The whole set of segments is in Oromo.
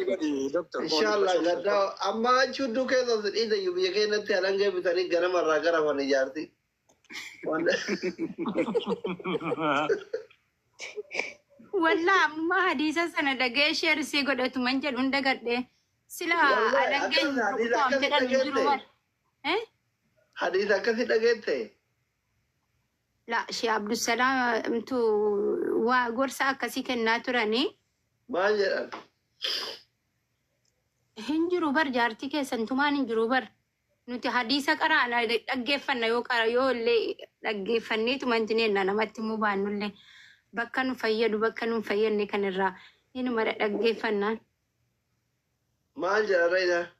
دكتور إن شاء الله قد أما شو كذا إذا يبي كنا تلانجة بتاني جرام الرجال واني جارتي والله ما حديثة سنة دقيقة شير سيقول أتمنى لوندا قد سلا ألانجين ركوم تدا نجرو حديثة كثير دقيقة لا شي عبد السلام انتو وغورسا كسي كنا تراني ما جرى هنجرو بر جارتي كيسن تمان هنجرو بر نوتي حديثة قرانا دقيفنا يو قرا يو اللي دقيفني تمانتني نانا ماتمو بانو اللي بكانو فيدو بكانو فيدني كان الرا هنا مرة دقيفنا ما جرى ريدا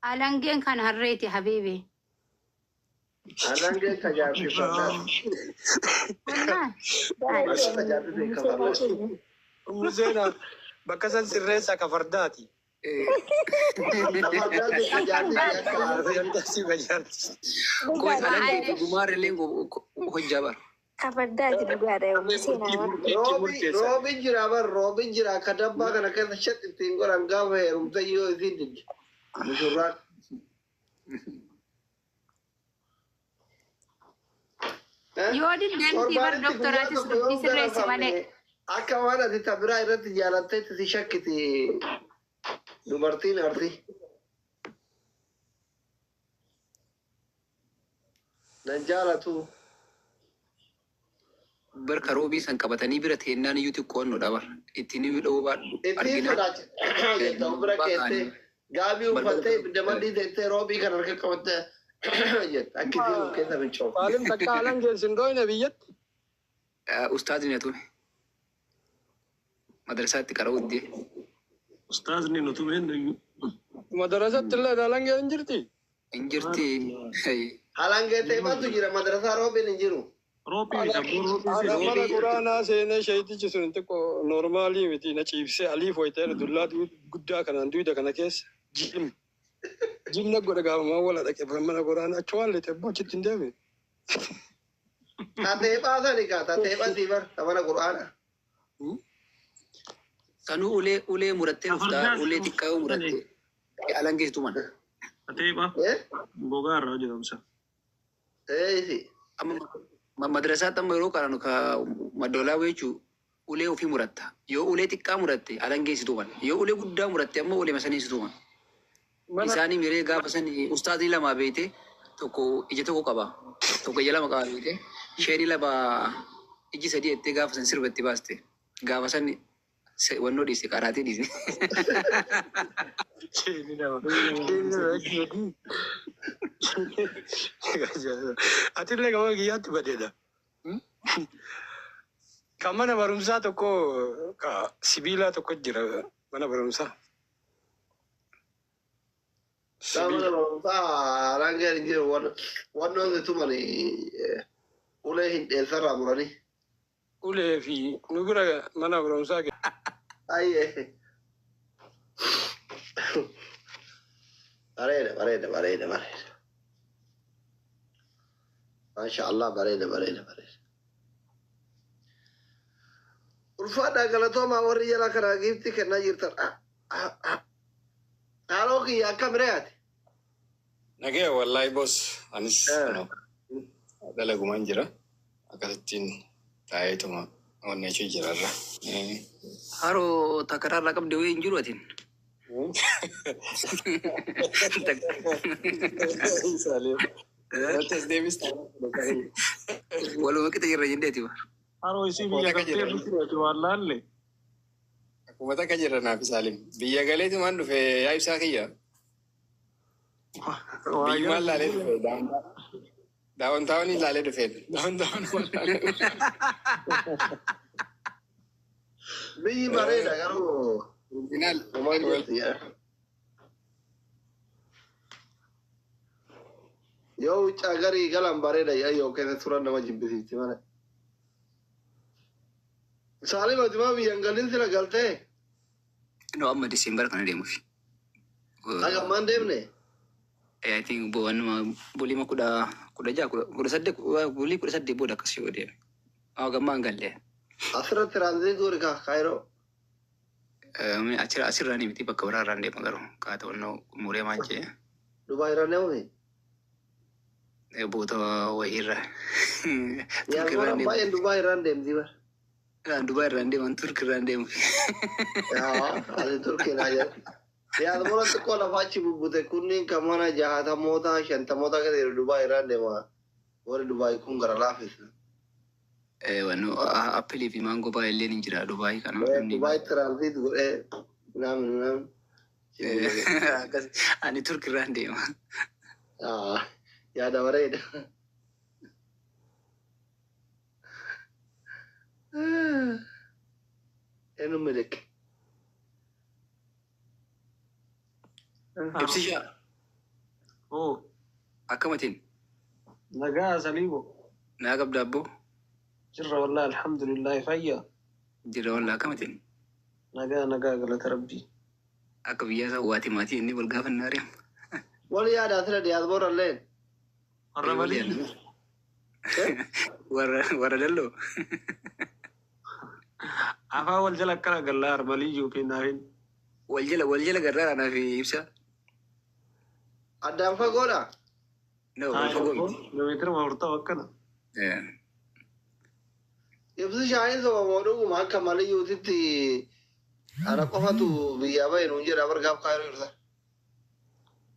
ألانجين كان هريتي حبيبي ألانجين كجابي فردات والله كجابي بكفردات أم زينة بكسن سريسا كفرداتي فردات كجابي فرداتي بجارتي Koi alang itu gumare lengo hojabar. Kabardati dugare umusina روبين جرا بر روبين جرا كدبا كنا كذا شت تينغور أنغاوه رمزيو زين مشورات يودي دنتي بر دكتوراتي سربي سرسي مالك أكوانا دي تبرا إرت جالتة تشكتي دوبارتين أرتي نجالتو Berka robi san kabatani bira teenan YouTube ko no dabar. Itini video ba إتني فراج دوبرا كته غابي وفتة دمدي دكتة روبي كنا كوتة جت أكيد كده بنشوف عالم تكالم جالسين دوي نبيت ustaz ni tu. Madrasah tikaraud di. أستاذ نينو تمين مدرسة تلا دالان جالنجرتي Injirti. Hey. halang kete ba tu jira madrasa robi ninjiru روبي جابور أنا روبي مرة قرانا سينا شيء تجسون تكو نورمالي متي نشيف سي أليف ويتر دولا دو قدا كنا ندوي ده كنا كيس جيم نقول لك ما ولا ده كيف مرة قرانا أشوال لتبغى تتندمي tate ba sa ni ka tate ba di bar tamana qur'ana Kanu ule muratte usta ule tikau muratte. Alang gitu man. أتيبا بوغار راجل أمسا si Amma madrasah tamaro karanu ka madola wechu ule ofi muratta. Yo ule tikka muratte alang gitu man. Yo ule gudda muratte amma ule masani gitu man. Isani mere ga pasani ustaz ni lama bete toko ije toko kaba. Toko jala maka bete. Sheri laba iji sadi ette ga pasan sirbatti baste. Ga pasani wano di sekarati di. Ati le kamu kia tu badeda. Kamana barumsa toko ka sibila toko jira mana barumsa. tamana ba ranga ninjiru wan de tu mani ule hin el sarra murani Ule fi nugura mana barumsa ke. ay bareda ما شاء الله بريدة ulfaadha galatooma warri jala kana giifti kennaa jirtan haaloo kiyya akkam re'aati Nagaya wallahi boss anis dalagumaan jira akkasittiin taa'eetuma onnechuu jirarra. Haro takararra qabde wayi injiru atin. Tes Davis Waluma kita jirra jendeti ba. أروي سيبي يا كتير بكرة والله اللي akkuma takka jirra naaf Salim. Biyya galeetumaan dhufe yaa ibsaa kiyya. Biyyumaan laalee dhufe daawwan taa'anii laalee dhufeen. biyyi bareeda garuu Finaal homaa jirti yoo wuccaa garii galan bareeda yoo keessa turan nama jibbisiisti mana Salim ati maa biyyan galin sila galtee No amma December kana deemuuf. hagammaan deemne I think boleh mah kuda jah kuda sadde boleh kuda sadde boda kasih dia. Gamma galle. asirratti tiraanziit goori kaayiroo Asirraa ni miti bakka biraarraa deema garuu kaatawannoo muree maal jee Dubai irra ne'uumi. boota wayiirra. Yaa bara baay'een Dubai irra deemti bara. Dubai irraa deeman Turkirraa deemu. Ani Turkii naa jedha. Yaa bara xiqqoo lafaachi bubbute kunniin kan mana 60 50 gadi Dubai irra deema. Warri Dubai kun gara laafisa. Wanno appilii fi maangoo baay'ee ni jira Dubai kana. Dubai transit godhee naam. Ani Turkirraa deema. Yaada bareeda. Enu milik. Ibsishaa Oh, akkamatiin nagaa saliibo. naa qabda abboo Jirra wallah alhamdulillah fayya. jira wallaa akkamatiin Nagaa galata rabbii. akka biyyaa isaa waati maatii inni wal gaafannaa reem. Wal yaada asirra diyaasboora illee. Warra malii. Warra dalloo. Afaan wal jala akkana gallaa armalii yuupiin naafin. Wal jala garraa naaf ibsa. Addaan fagoodha. No, wal fagoo miti. Kilomeetira 40 akkana. Ibsi shaayiin sobamoo dhuguma akka maliyyuutitti ana qofatu biyyaa bahe nuun jedha bargaaf kaayiroo irra.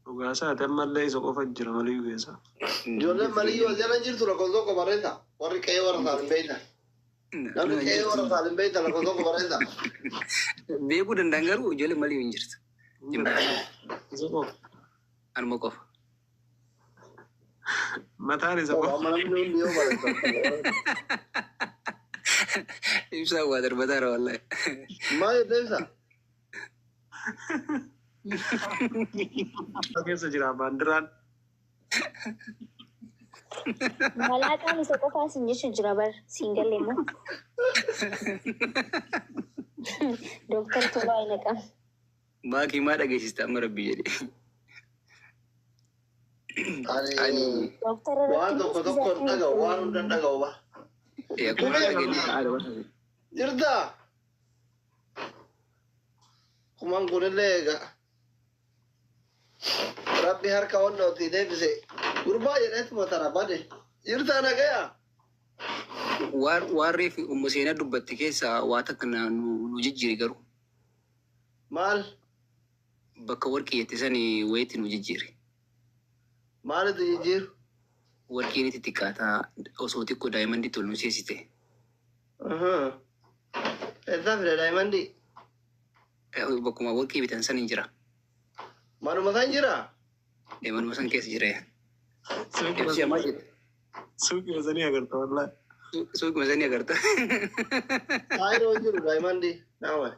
Dhugaasaa ammallee isa qofa jira malii keessa. Ijoolleen maliyyuu as jala jirtu lakkoon tokko barreessa. Warri qe'ee warra saalin beeyta. Namni qe'ee warra saalin beeyta lakkoon tokko barreessa. Beekuu danda'an garuu ijoollee malii hin jirtu. Isa qofa. Anuma qofa. Mataan isa qofa. Amma namni hundi yoo barreessa. Ibsaa waa darbataara wallahi. Maal jettee ibsa? Keessa jira baandiraan. Malaqaan isa qofaa siin jechuun jira bar siin galle immoo. Dooktar Tolaa hin naqam. Maakii maa dhageessista amma rabbii jedhe. Ani Dooktara waan tokko tokko dhaga'u waan hunda dhaga'u ba. Akkuma dhageenye haadha barra. Jirta. Kumaan kunillee egaa. Rabbi harka wannootii deebise. Gurbaa jedheetuma tana bade. Jirta nagaya. Waan reefi umma seenaa dubbatti keessaa waa takka nu jijjiiri garuu. Maal? Bakka warqii jette sanii wayiitti nu jijjiiri. Maalitu jijjiiru? Warqiin itti xiqqaataa osoo xiqqoo daa'imman tolu nu seensite. Eessaa fide daa'imman? Bakkuma warqii bitan san hin jira. Manuma san jira? Manuma san keessa jira. Suuqii masanii agarta wallah. Suuqii masanii agarta. Faayidoo jiru daa'imman naama.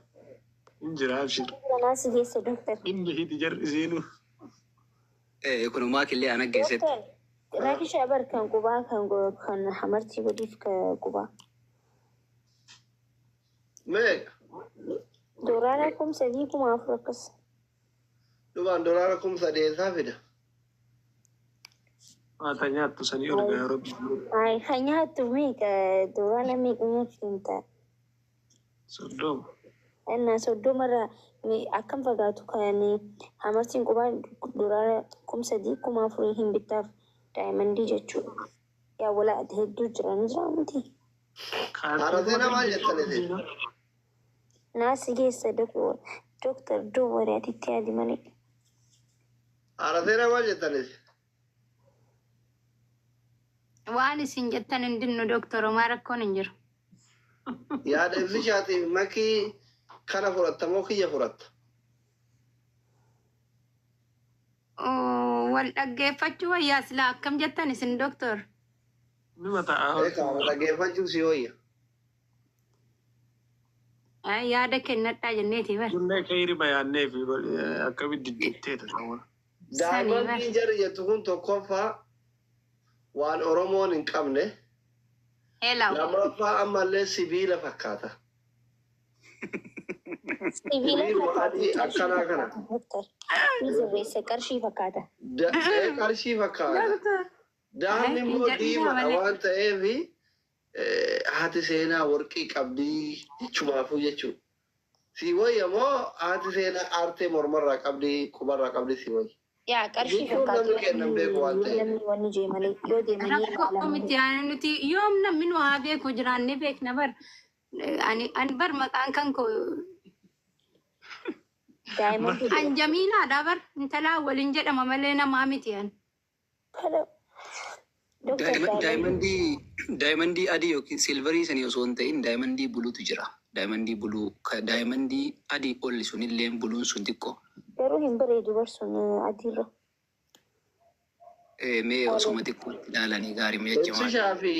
Injira abshir. Kanaa si geessa dooktar. Inni hiti jarri seenu. Kunumaa killee ana geessetti. Dooktar raakishaa bar kan qubaa kan hamartii godiif qubaa. Meeqa? Doolaara 3,400 akkas. Dhugaan doolaara 3,000 fida. Haata nyaattu sanii ol gaa rabbi. Ay, kan nyaattu meeqa doolaara meeqa nyaachuun ta'a? Soddoma. Innaa soddomarraa akkam fagaatu kan hamartiin qubaa doolaara 3,400 hin bittaaf daa'imman jechuudha. Yaa walaa hedduu jira miti. Haarasee namaa jettaniiti. Naasi geessa dooktar Duwwariyaatitti yaadi malee. Haarasee namaa jettaniiti. Waan isin jettan hundinuu Dooktor Omar rakkoon hin jiru. Yaada ibsishaatiif makii kana fudhatta moo kiyya fudhatta? Wal dhaggeeffachuu wayyaa silaa akkam jettan isin Dooktor? Nima ta'a. Eegaa dhaggeeffachuu si wayya. Yaada kennadhaa jenneeti bar. Kunneen kayri bayaannee fi akkamitti diddeetteeta ta'uu. Daa'imman jarri jettu kun tokkoffaa waan Oromoon hin qabne. Lammaffaa ammallee sibiila fakkaata. Sibiila akkanaa kana. qarshii fakkaata. Qarshii fakkaata. Daa'imni immoo diimaadha waan ta'eef haati seenaa warqii qabdii jechumaafuu jechuudha. Si wayya moo haati seenaa aartee mormarraa qabdi qubarraa qabdi si wayya. Yaa qarshii Jechuun namni kennan beeku waan ta'eef. namni wanni jee malee yoo deemanii Rakkoo miti nuti yoom namni nu haa beeku jiraannee beekna bar. Ani bar maqaan kan koo daa'imman an jamiinaadha bar intalaa waliin jedhama malee namaa miti an. Daayimandii adii yookiin silvarii sanii osoo hin ta'in daayimandii buluutu jira. Daayimandii buluu daayimandii adii olli sunillee buluun sun xiqqoo. garuu hin bareedu barsuun adiirra. Mee osoo xiqqoo ilaalanii gaarii Beeksishaa fi